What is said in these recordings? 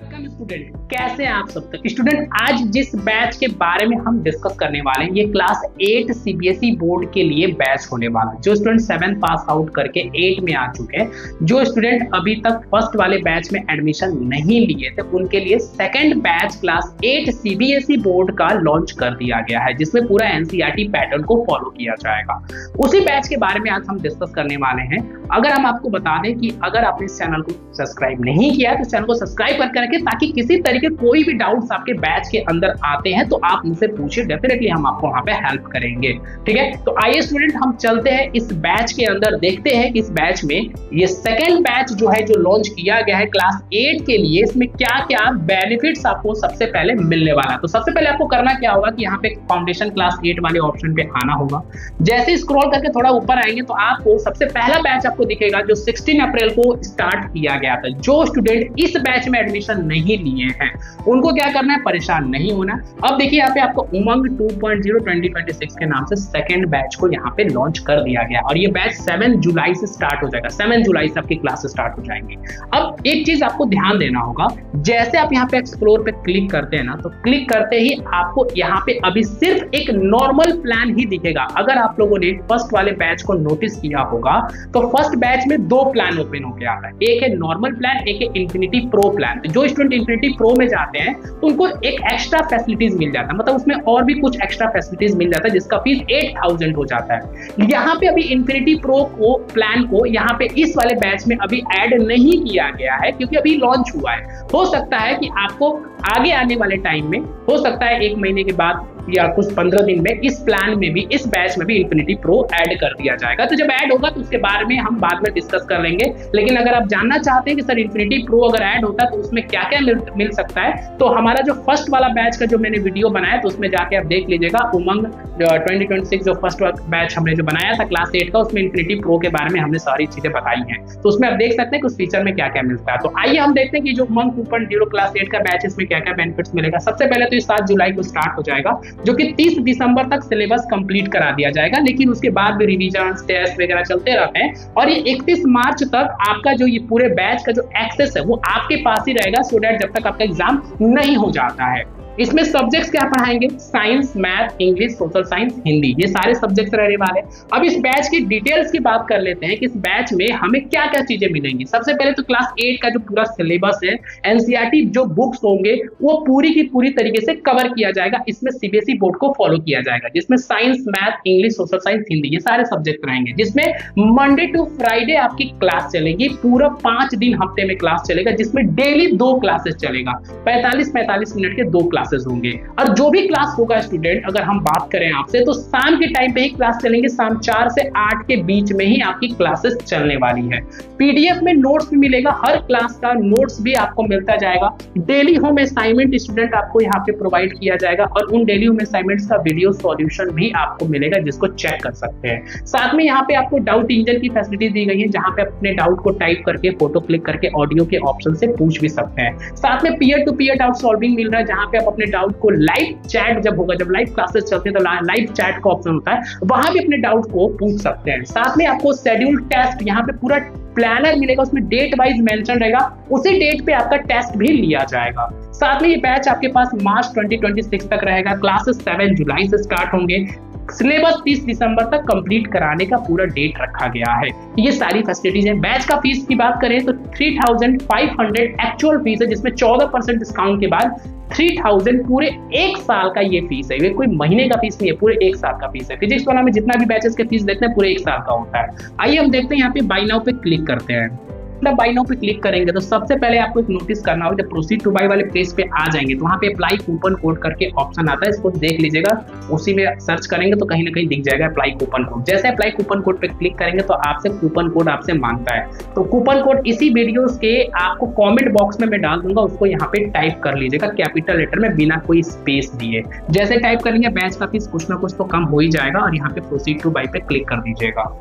Welcome student, कैसे हैं आप सब तक। स्टूडेंट, आज जिस बैच के बारे में हम डिस्कस करने वाले हैं ये क्लास 8 सीबीएसई बोर्ड के लिए बैच होने वाला है। जो स्टूडेंट 7 पास आउट करके 8 में आ चुके हैं, जो स्टूडेंट अभी तक फर्स्ट वाले बैच में एडमिशन नहीं लिए थे, उनके लिए second batch class 8 CBSE board का लॉन्च कर दिया गया है, जिसमें पूरा एनसीईआरटी पैटर्न को फॉलो किया जाएगा। उसी बैच के बारे में आज हम डिस्कस करने वाले हैं। अगर हम आपको बता दें कि अगर आपने इस चैनल को सब्सक्राइब नहीं किया तो चैनल को सब्सक्राइब करके रखें, ताकि किसी तरीके कोई भी डाउट्स आपके बैच के अंदर आते हैं तो आप मुझसे पूछिए, डेफिनेटली हम आपको वहां पे हेल्प करेंगे। ठीक है, तो आइए स्टूडेंट हम चलते हैं इस बैच के अंदर, देखते हैं कि इस बैच में ये सेकेंड बैच जो है जो लॉन्च किया गया है क्लास 8 के लिए, इसमें क्या क्या बेनिफिट्स आपको सबसे पहले मिलने वाला है। तो सबसे पहले आपको करना क्या होगा कि यहाँ पे फाउंडेशन क्लास 8 वाले ऑप्शन पे आना होगा। जैसे स्क्रॉल करके थोड़ा ऊपर आएंगे तो आपको सबसे पहला बैच आपको दिखेगा जो 16 अप्रैल को स्टार्ट किया गया था। जो स्टूडेंट इस बैच में एडमिशन नहीं लिए हैं उनको क्या करना है, परेशान नहीं होना। अब देखिए यहाँ पे आपको उमंग 2.0 2026 के नाम से सेकंड बैच को यहाँ पे लॉन्च कर दिया गया और ये बैच 7 जुलाई से स्टार्ट हो जाएगा। 7 जुलाई से आपकी क्लासेस स्टार्ट हो जाएंगी। अब एक चीज आपको ध्यान देना होगा, जैसे आप यहाँ पे एक्सप्लोर पे क्लिक करते हैं ना, तो क्लिक करते ही आपको यहाँ पे अभी सिर्फ एक नॉर्मल प्लान ही दिखेगा। अगर आप लोगों ने फर्स्ट वाले बैच को नोटिस किया होगा तो फर्स्ट बैच में 2 प्लान ओपन होकर आता है, एक है नॉर्मल प्लान, एक है इंफिनिटी प्रो प्लान। जो स्टूडेंट इंफिनिटी प्रो में जाते हैं तो उनको एक एक्स्ट्रा फैसिलिटीज मिल जाता है, मतलब उसमें और भी कुछ एक्स्ट्रा फैसिलिटीज मिल जाता है जिसका फीस 8000 हो जाता है। यहाँ पे अभी इंफिनिटी प्रो को प्लान को यहाँ पे इस वाले बैच में अभी ऐड नहीं किया गया है क्योंकि अभी लॉन्च हुआ है। हो सकता है कि आपको आगे आने वाले टाइम में, हो सकता है 1 महीने के बाद या कुछ 15 दिन में इस प्लान में भी, इस बैच में भी इंफिनिटी प्रो ऐड कर दिया जाएगा। तो जब ऐड होगा तो उसके बारे में हम बाद में डिस्कस कर लेंगे। लेकिन अगर आप जानना चाहते हैं कि सर इंफिनिटी प्रो अगर ऐड होता है तो उसमें क्या क्या मिल सकता है, तो हमारा जो फर्स्ट वाला बैच का जो मैंने वीडियो बनाया तो उसमें जाके आप देख लीजिएगा। उमंग 2026 जो फर्स्ट बैच हमने जो बनाया था क्लास 8 का, उसमें इंफिनिटी प्रो के बारे में हमने सारी चीजें बताई हैं। तो उसमें आप देख सकते हैं कि उस फीचर में क्या क्या मिलता है। तो आइए हम देखते हैं कि जो उमंग 2.0 क्लास 8 का बैच, इसमें क्या क्या बेनिफिट्स मिलेगा। सबसे पहले तो 7 जुलाई को स्टार्ट हो जाएगा, जो कि 30 दिसंबर तक सिलेबस कंप्लीट करा दिया जाएगा। लेकिन उसके बाद भी रिवीजन टेस्ट वगैरह चलते रहते हैं और ये 31 मार्च तक आपका जो ये पूरे बैच का जो एक्सेस है वो आपके पास ही रहेगा, सो दैट जब तक आपका एग्जाम नहीं हो जाता है। इसमें सब्जेक्ट्स क्या पढ़ाएंगे, science, math, English, social science, Hindi, ये सारे सब्जेक्ट्स रहने वाले। अब इस बैच की डिटेल्स की बात कर लेते हैं कि इस बैच में हमें क्या क्या चीजें मिलेंगी। सबसे पहले तो क्लास 8 का जो पूरा सिलेबस है, एनसीईआरटी जो बुक्स होंगे वो पूरी की पूरी तरीके से कवर किया जाएगा। इसमें सीबीएसई बोर्ड को फॉलो किया जाएगा, जिसमें science, math, English, social science, Hindi, ये सारे सब्जेक्ट रहेंगे। जिसमें मंडे टू फ्राइडे आपकी क्लास चलेगी, पूरा 5 दिन हफ्ते में क्लास चलेगा, जिसमें डेली 2 क्लासेस चलेगा, 45-45 मिनट के 2 क्लासेस होंगे। और जो भी क्लास होगा स्टूडेंट, अगर हम बात करें आपसे, तो शाम के टाइम पे ही क्लास चलेंगे, शाम 4 से 8 के बीच में ही आपकी क्लासेस चलने वाली है। पीडीएफ में नोट्स भी मिलेगा, हर क्लास का नोट्स भी आपको मिलता जाएगा। डेली होम असाइनमेंट स्टूडेंट आपको यहाँ पे प्रोवाइड किया जाएगा और उन डेली होम असाइनमेंट्स का वीडियो सॉल्यूशन भी आपको मिलेगा, जिसको चेक कर सकते हैं। साथ में यहाँ पे आपको डाउट इंजन की फैसिलिटी दी गई है, जहाँ पे अपने डाउट को टाइप करके, फोटो क्लिक करके ऑडियो के ऑप्शन से पूछ भी सकते हैं। साथ में peer to peer doubt solving मिल रहा है, जहाँ पे आप अपने डाउट को लाइव चैट जब होगा, जब लाइव क्लासेस चलते हैं तो लाइव चैट का ऑप्शन होता है, वहां भी अपने डाउट को पूछ सकते हैं। साथ में आपको शेड्यूल टेस्ट, यहाँ पे पूरा प्लानर मिलेगा, उसमें डेट वाइज मेंशन रहेगा, उसी डेट पे आपका टेस्ट भी लिया जाएगा। साथ में ये बैच आपके पास मार्च 2026 तक रहेगा। क्लासेस 7 जुलाई से स्टार्ट होंगे। सिलेबस 30 दिसंबर तक कंप्लीट कराने का पूरा डेट रखा गया है। ये सारी फैसिलिटीज हैं। बैच का फीस की बात करें तो 3500 एक्चुअल फीस है, जिसमें 14% डिस्काउंट के बाद 3000 पूरे 1 साल का ये फीस है। ये कोई महीने का फीस नहीं है, पूरे 1 साल का फीस है। फिजिक्स वाला में जितना भी बैचेस के फीस देखते हैं पूरे 1 साल का होता है। आइए हम देखते हैं, यहाँ पे बाय नाउ पे क्लिक करते हैं। बाय नाउ पे क्लिक करेंगे तो सबसे पहले आपको एक नोटिस करना होगा, जब प्रोसीड टू बाय वाले पेज पे आ जाएंगे तो वहाँ पे अप्लाई कूपन कोड करके ऑप्शन आता है, इसको देख लीजिएगा। उसी में सर्च करेंगे तो कहीं ना कहीं दिख जाएगा अप्लाई कूपन कोड। जैसे अप्लाई कूपन कोड पे क्लिक करेंगे तो आपसे कूपन कोड आपसे मांगता है, तो कूपन कोड इसी वीडियोस के आपको कमेंट बॉक्स में मैं डाल दूंगा, उसको यहाँ पे टाइप कर लीजिएगा कैपिटल लेटर में बिना कोई स्पेस दिए। जैसे टाइप करेंगे बैच का फीस कुछ ना कुछ तो कम हो ही जाएगा और यहाँ पे प्रोसीड टू बाय पे क्लिक कर दीजिएगा।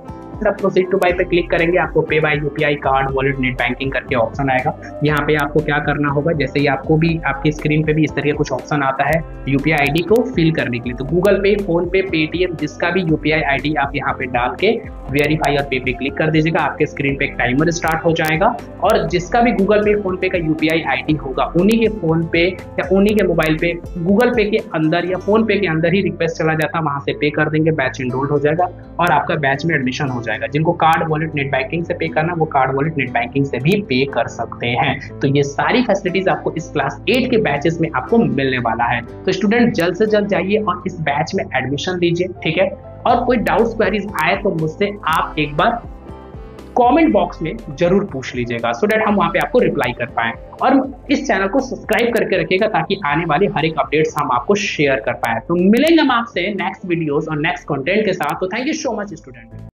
सिर्फ प्रोसीड टू बाय पे क्लिक करेंगे, आपको pay by UPI, card, wallet, net banking करके ऑप्शन आएगा। यहाँ पे आपको क्या करना होगा, जैसे ही आपको भी आपकी स्क्रीन पे भी इस तरह कुछ ऑप्शन आता है यूपीआई आईडी को फिल करने के लिए, तो गूगल पे, फोन पे, पेटीएम, जिसका भी यूपीआई आईडी आप यहाँ पे डाल के वेरीफाई और पे पे क्लिक कर दीजिएगा। आपके स्क्रीन पे एक टाइमर स्टार्ट हो जाएगा और जिसका भी गूगल पे, फोन पे का यूपीआई आईडी होगा, उन्हीं के फोन पे या उन्हीं के मोबाइल पे गूगल पे के अंदर या फोन पे के अंदर ही रिक्वेस्ट चला जाता है, वहां से पे कर देंगे, बैच इनरोल्ड हो जाएगा और आपका बैच में एडमिशन हो जाएगा। जिनको कार्ड, वॉलेट, नेट बैंकिंग से पे करना, वो कार्ड, वॉलेट, नेट बैंकिंग से भी पे कर सकते हैं। तो ये सारी फैसिलिटीज आपको इस क्लास 8 के बैचेस में आपको मिलने वाला है। तो स्टूडेंट जल्द से जल्द जाइए और इस बैच में एडमिशन लीजिए, ठीक है। और कोई डाउट्स, क्वेरीज आए तो मुझसे आप एक बार कमेंट बॉक्स में जरूर पूछ लीजिएगा, सो दैट हम वहां पे आपको रिप्लाई कर पाएं। और इस चैनल को सब्सक्राइब करके रखिएगा ताकि आने वाले हर एक अपडेट्स हम आपको शेयर कर पाए। तो मिलेंगे हम आपसे नेक्स्ट वीडियोस और नेक्स्ट कंटेंट के साथ। तो thank you so much student.